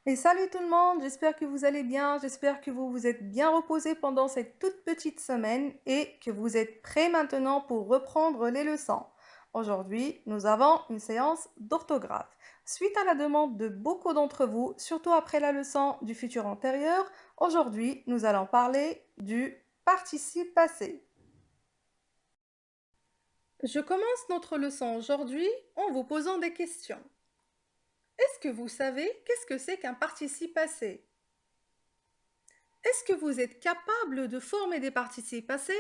Et salut tout le monde, j'espère que vous allez bien, j'espère que vous vous êtes bien reposés pendant cette toute petite semaine et que vous êtes prêts maintenant pour reprendre les leçons. Aujourd'hui, nous avons une séance d'orthographe. Suite à la demande de beaucoup d'entre vous, surtout après la leçon du futur antérieur, aujourd'hui, nous allons parler du participe passé. Je commence notre leçon aujourd'hui en vous posant des questions. Est-ce que vous savez qu'est-ce que c'est qu'un participe passé? Est-ce que vous êtes capable de former des participes passés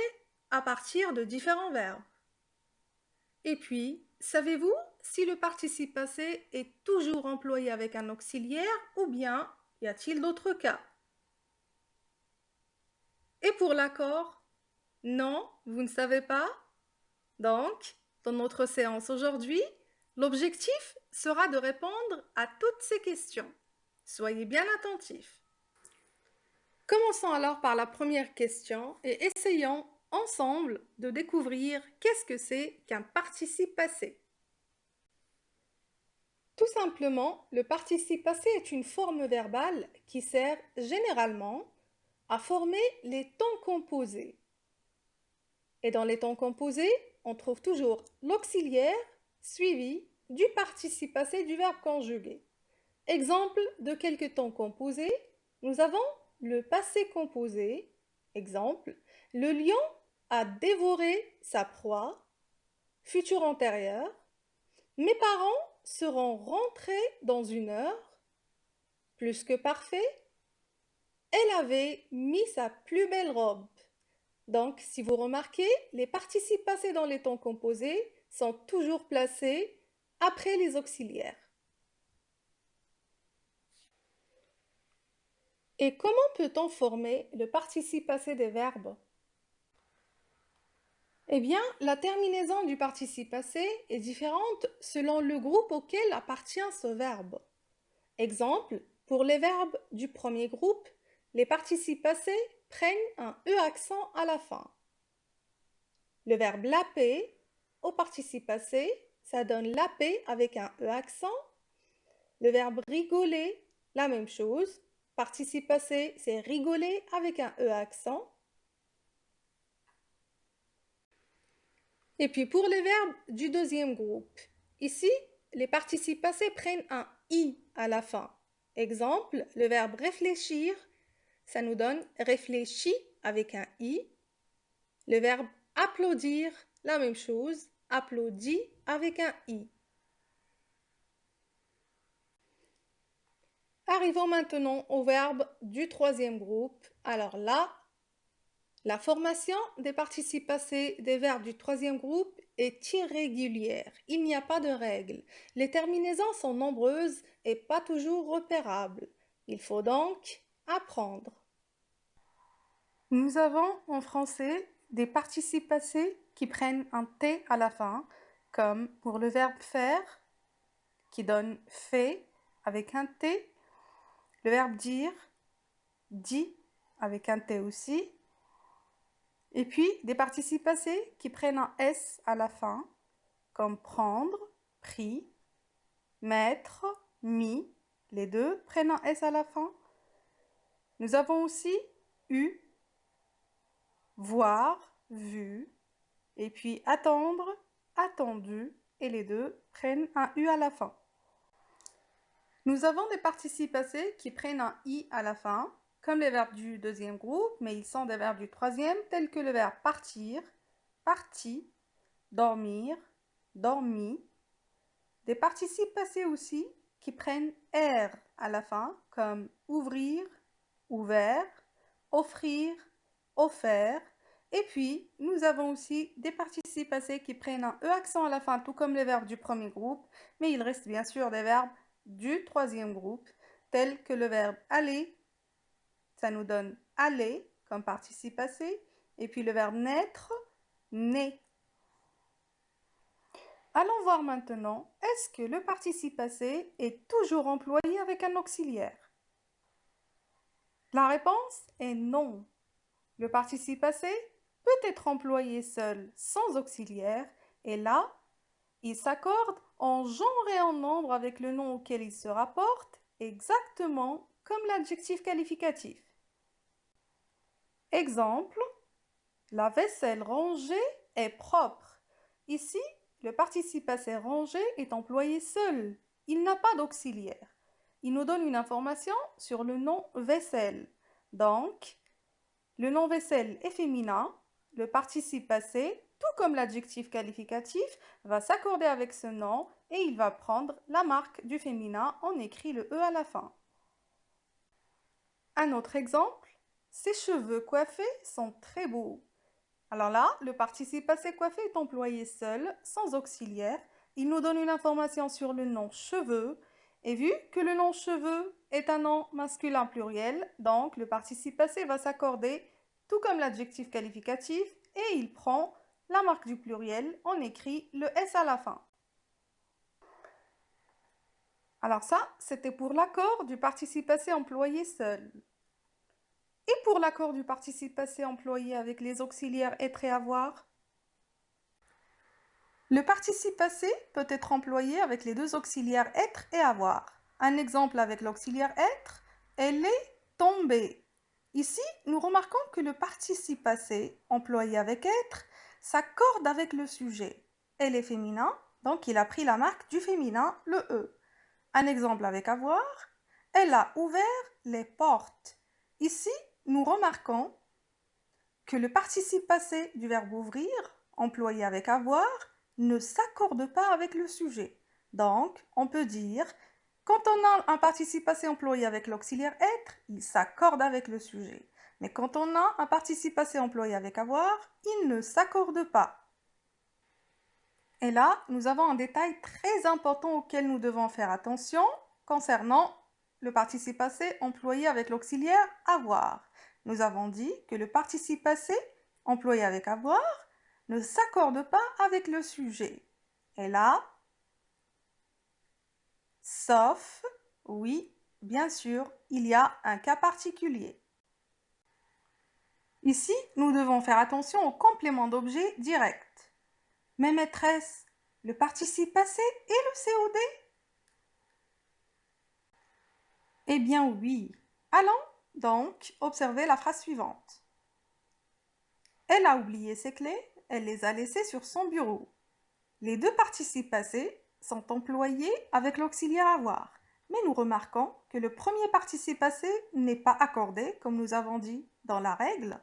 à partir de différents verbes? Et puis, savez-vous si le participe passé est toujours employé avec un auxiliaire ou bien y a-t-il d'autres cas? Et pour l'accord? Non, vous ne savez pas? Donc, dans notre séance aujourd'hui, l'objectif sera de répondre à toutes ces questions. Soyez bien attentifs. Commençons alors par la première question et essayons ensemble de découvrir qu'est-ce que c'est qu'un participe passé. Tout simplement, le participe passé est une forme verbale qui sert généralement à former les temps composés. Et dans les temps composés, on trouve toujours l'auxiliaire suivi du participe passé du verbe conjugué. Exemple de quelques temps composés, nous avons le passé composé. Exemple, le lion a dévoré sa proie. Futur antérieur, mes parents seront rentrés dans une heure. Plus que parfait, elle avait mis sa plus belle robe. Donc, si vous remarquez, les participes passés dans les temps composés sont toujours placés après les auxiliaires. Et comment peut-on former le participe passé des verbes? Eh bien, la terminaison du participe passé est différente selon le groupe auquel appartient ce verbe. Exemple, pour les verbes du premier groupe, les participes passés prennent un E accent à la fin. Le verbe laper, au participe passé, ça donne laper avec un E accent. Le verbe rigoler, la même chose. Participe passé, c'est rigoler avec un E accent. Et puis pour les verbes du deuxième groupe, ici, les participes passés prennent un I à la fin. Exemple, le verbe réfléchir, ça nous donne réfléchi avec un I. Le verbe applaudir, la même chose, applaudi avec un I. Arrivons maintenant au verbe du troisième groupe. Alors là, la formation des participes passés des verbes du troisième groupe est irrégulière. Il n'y a pas de règle. Les terminaisons sont nombreuses et pas toujours repérables. Il faut donc apprendre. Nous avons en français des participes passés qui prennent un T à la fin, comme pour le verbe faire, qui donne fait avec un T, le verbe dire, dit avec un T aussi, et puis des participes passés qui prennent un S à la fin, comme prendre, pris, mettre, mis, les deux prennent un S à la fin. Nous avons aussi eu, voir, vu, et puis attendre, attendu, et les deux prennent un U à la fin. Nous avons des participes passés qui prennent un I à la fin, comme les verbes du deuxième groupe, mais ils sont des verbes du troisième, tels que le verbe partir, parti, dormir, dormi. Des participes passés aussi qui prennent R à la fin, comme ouvrir, ouvert, offrir, offert. Et puis, nous avons aussi des participes passés qui prennent un E accent à la fin, tout comme les verbes du premier groupe, mais il reste bien sûr des verbes du troisième groupe, tels que le verbe aller, ça nous donne aller comme participe passé, et puis le verbe naître, né. Allons voir maintenant, est-ce que le participe passé est toujours employé avec un auxiliaire? La réponse est non. Le participe passé peut être employé seul, sans auxiliaire, et là, il s'accorde en genre et en nombre avec le nom auquel il se rapporte exactement comme l'adjectif qualificatif. Exemple, la vaisselle rangée est propre. Ici, le participe passé rangé est employé seul. Il n'a pas d'auxiliaire. Il nous donne une information sur le nom vaisselle. Donc, le nom vaisselle est féminin. Le participe passé, tout comme l'adjectif qualificatif, va s'accorder avec ce nom et il va prendre la marque du féminin. On écrit le E à la fin. Un autre exemple, ses cheveux coiffés sont très beaux. Alors là, le participe passé coiffé est employé seul, sans auxiliaire. Il nous donne une information sur le nom cheveux. Et vu que le nom cheveux est un nom masculin pluriel, donc le participe passé va s'accorder tout comme l'adjectif qualificatif et il prend la marque du pluriel. On écrit le S à la fin. Alors ça, c'était pour l'accord du participe passé employé seul. Et pour l'accord du participe passé employé avec les auxiliaires être et avoir, le participe passé peut être employé avec les deux auxiliaires être et avoir. Un exemple avec l'auxiliaire être, elle est tombée. Ici, nous remarquons que le participe passé employé avec être s'accorde avec le sujet. Elle est féminin, donc il a pris la marque du féminin, le E. Un exemple avec avoir, elle a ouvert les portes. Ici, nous remarquons que le participe passé du verbe ouvrir, employé avec avoir, ne s'accorde pas avec le sujet. Donc, on peut dire, quand on a un participe passé employé avec l'auxiliaire être, il s'accorde avec le sujet. Mais quand on a un participe passé employé avec avoir, il ne s'accorde pas. Et là, nous avons un détail très important auquel nous devons faire attention concernant le participe passé employé avec l'auxiliaire avoir. Nous avons dit que le participe passé employé avec avoir ne s'accorde pas avec le sujet. Et là, sauf, oui, bien sûr, il y a un cas particulier. Ici, nous devons faire attention au complément d'objet direct. Mais maîtresse, le participe passé et le COD? Eh bien oui. Allons donc observer la phrase suivante. Elle a oublié ses clés, elle les a laissées sur son bureau. Les deux participes passés sont employés avec l'auxiliaire avoir. Mais nous remarquons que le premier participe passé n'est pas accordé, comme nous avons dit dans la règle,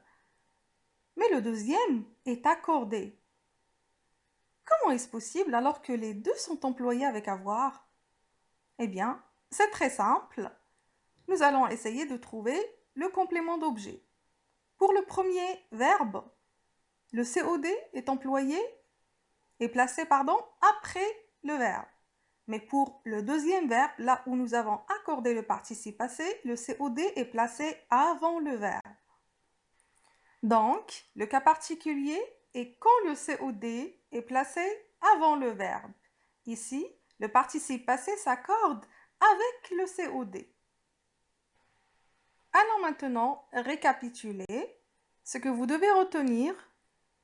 mais le deuxième est accordé. Comment est-ce possible alors que les deux sont employés avec avoir? Eh bien, c'est très simple. Nous allons essayer de trouver le complément d'objet. Pour le premier verbe, le COD est employé et placé après le verbe. Mais pour le deuxième verbe, là où nous avons accordé le participe passé, le COD est placé avant le verbe. Donc, le cas particulier est quand le COD est placé avant le verbe. Ici, le participe passé s'accorde avec le COD. Allons maintenant récapituler. Ce que vous devez retenir,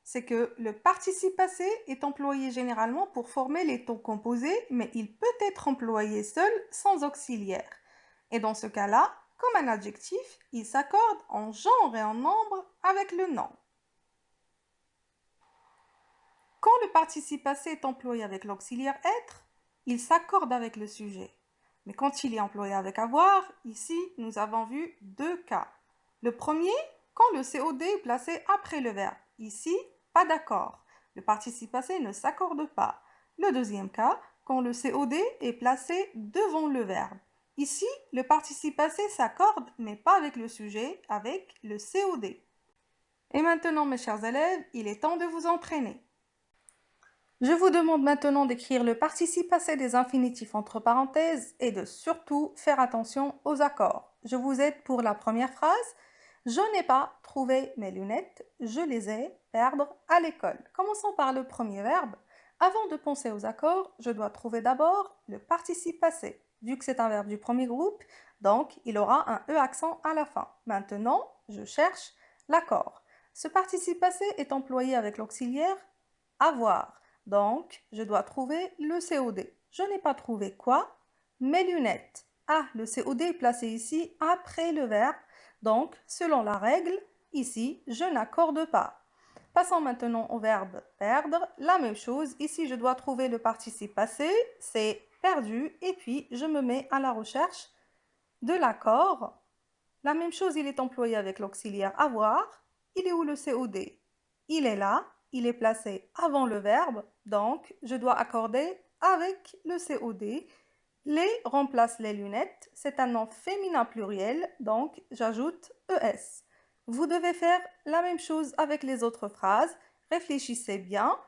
c'est que le participe passé est employé généralement pour former les temps composés, mais il peut être employé seul sans auxiliaire. Et dans ce cas-là, comme un adjectif, il s'accorde en genre et en nombre avec le nom. Quand le participe passé est employé avec l'auxiliaire être, il s'accorde avec le sujet. Mais quand il est employé avec avoir, ici, nous avons vu deux cas. Le premier, quand le COD est placé après le verbe. Ici, pas d'accord. Le participe passé ne s'accorde pas. Le deuxième cas, quand le COD est placé devant le verbe. Ici, le participe passé s'accorde, mais pas avec le sujet, avec le COD. Et maintenant, mes chers élèves, il est temps de vous entraîner. Je vous demande maintenant d'écrire le participe passé des infinitifs entre parenthèses et de surtout faire attention aux accords. Je vous aide pour la première phrase. Je n'ai pas trouvé mes lunettes, je les ai perdre à l'école. Commençons par le premier verbe. Avant de penser aux accords, je dois trouver d'abord le participe passé. Vu que c'est un verbe du premier groupe, donc il aura un E accent à la fin. Maintenant, je cherche l'accord. Ce participe passé est employé avec l'auxiliaire avoir. Donc, je dois trouver le COD. Je n'ai pas trouvé quoi? Mes lunettes. Ah, le COD est placé ici après le verbe. Donc, selon la règle, ici, je n'accorde pas. Passons maintenant au verbe perdre. La même chose, ici, je dois trouver le participe passé, c'est perdu, et puis je me mets à la recherche de l'accord. La même chose, il est employé avec l'auxiliaire avoir. Il est où le COD? Il est là, il est placé avant le verbe, donc je dois accorder avec le COD. Les remplace les lunettes, c'est un nom féminin pluriel, donc j'ajoute ES. Vous devez faire la même chose avec les autres phrases. Réfléchissez bien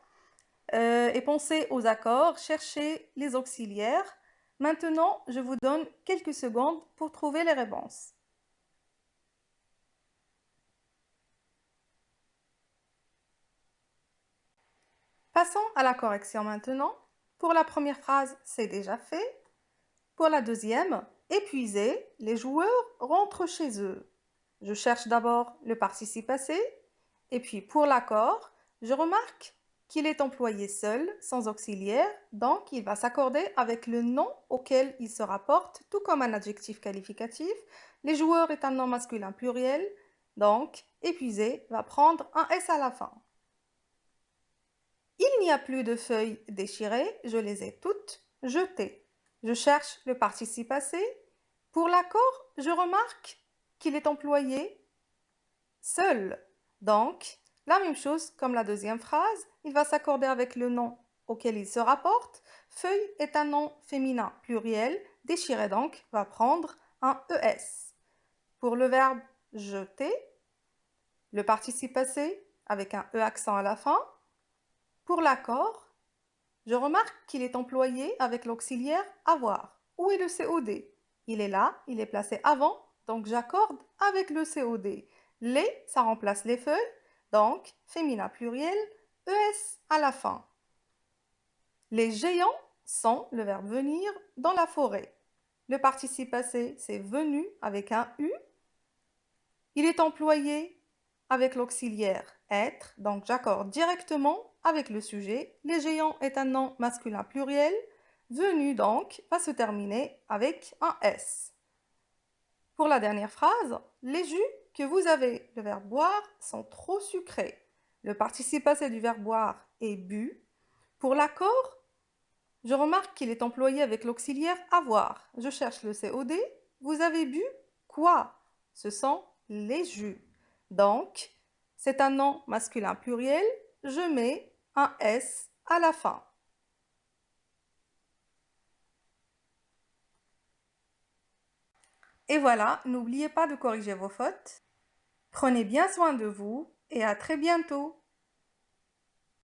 et pensez aux accords, cherchez les auxiliaires. Maintenant, je vous donne quelques secondes pour trouver les réponses. Passons à la correction maintenant. Pour la première phrase, c'est déjà fait. Pour la deuxième, épuisés, les joueurs rentrent chez eux. Je cherche d'abord le participe passé, et puis pour l'accord, je remarque qu'il est employé seul, sans auxiliaire, donc il va s'accorder avec le nom auquel il se rapporte, tout comme un adjectif qualificatif. Les joueurs est un nom masculin pluriel, donc épuisé va prendre un S à la fin. Il n'y a plus de feuilles déchirées, je les ai toutes jetées. Je cherche le participe passé. Pour l'accord, je remarque qu'il est employé seul. Donc, la même chose comme la deuxième phrase, il va s'accorder avec le nom auquel il se rapporte. Feuille est un nom féminin pluriel. Déchirer donc va prendre un ES. Pour le verbe jeter, le participe passé avec un E accent à la fin. Pour l'accord, je remarque qu'il est employé avec l'auxiliaire avoir. Où est le COD? Il est là, il est placé avant, donc j'accorde avec le COD. Les, ça remplace les feuilles, donc féminin pluriel, ES à la fin. Les géants sont le verbe venir dans la forêt. Le participe passé, c'est venu avec un U. Il est employé avec l'auxiliaire être, donc j'accorde directement avec le sujet. Les géants est un nom masculin pluriel. Venu donc va se terminer avec un S. Pour la dernière phrase, les jus que vous avez, le verbe boire, sont trop sucrés. Le participe passé du verbe boire est bu. Pour l'accord, je remarque qu'il est employé avec l'auxiliaire avoir. Je cherche le COD. Vous avez bu quoi? Ce sont les jus. Donc, c'est un nom masculin pluriel. Je mets un S à la fin. Et voilà, n'oubliez pas de corriger vos fautes. Prenez bien soin de vous et à très bientôt.